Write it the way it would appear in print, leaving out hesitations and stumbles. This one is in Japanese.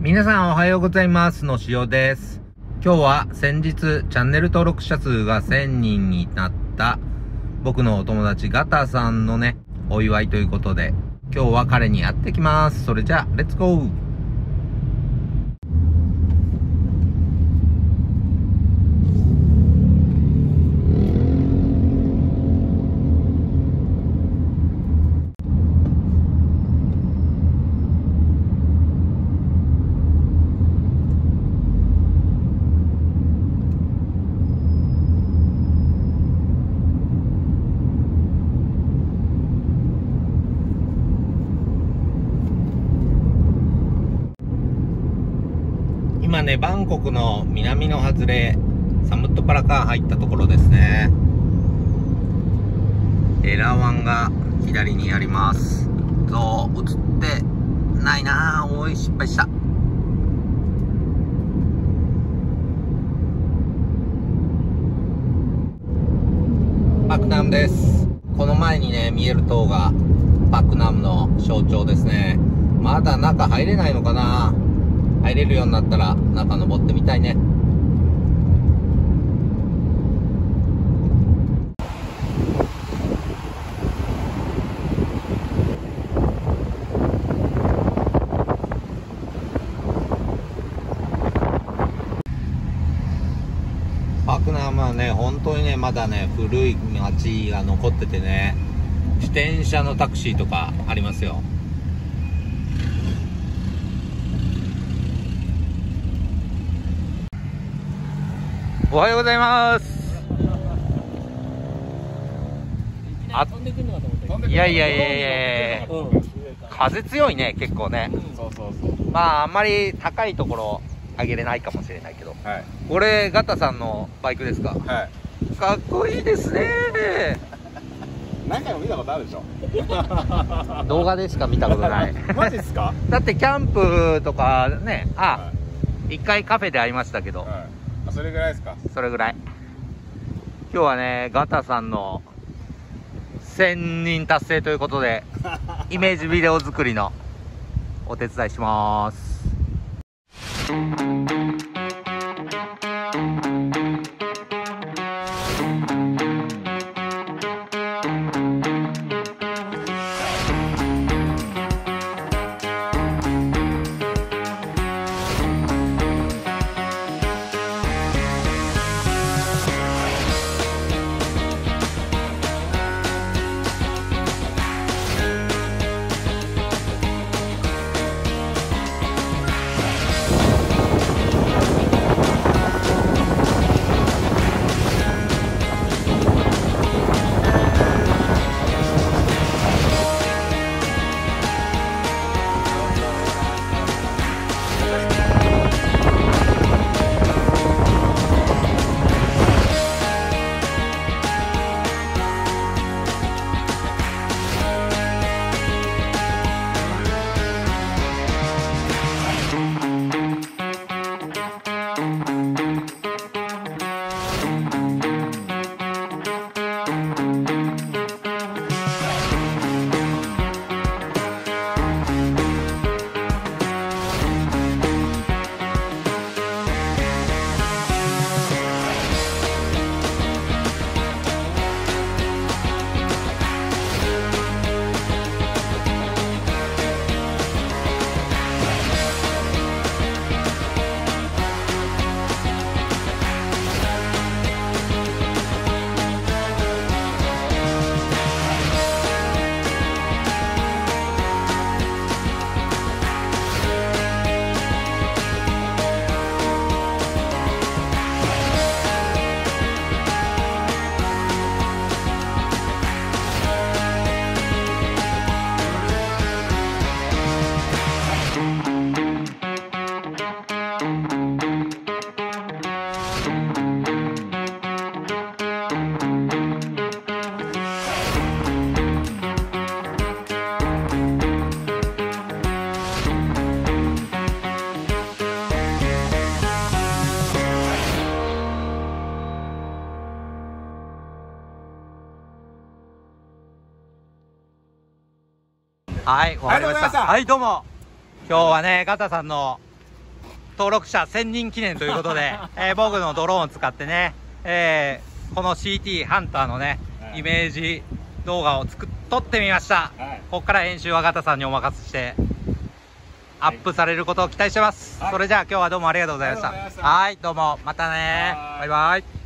皆さんおはようございます。のしおです。今日は先日チャンネル登録者数が1000人になった僕のお友達ガタさんのね、お祝いということで、今日は彼に会ってきます。それじゃあ、レッツゴー。今ね、バンコクの南の外れ、サムットパラカー入ったところですね。エラワンが左にあります。そう、映ってないなぁ。おい、失敗した。パクナムです。この前にね、見える塔がパクナムの象徴ですね。まだ中入れないのかな。入れるようになったら中登ってみたいね。パクナムはね、本当にね、まだね、古い街が残っててね、自転車のタクシーとかありますよ。おはようございます。あ、いやいやいやいや、風強いね、結構ね。まあ、あんまり高いところ上げれないかもしれないけど。はい、これ、ガタさんのバイクですか？はい。かっこいいですね。何回も見たことあるでしょ。動画でしか見たことない。マジですか？だってキャンプとかね、一回カフェで会いましたけど。それぐらいですか？それぐらい。今日はね、ガタさんの1000人達成ということで、イメージビデオ作りのお手伝いします。はい、わかりました。はい、どうも。今日はね、ガタさんの登録者1000人記念ということで、僕のドローンを使ってね、この CT ハンターのね、イメージ動画を撮ってみました。ここから編集はガタさんにお任せしてアップされることを期待してます。それじゃあ今日はどうもありがとうございました。はい、どうもまたね。バイバイ。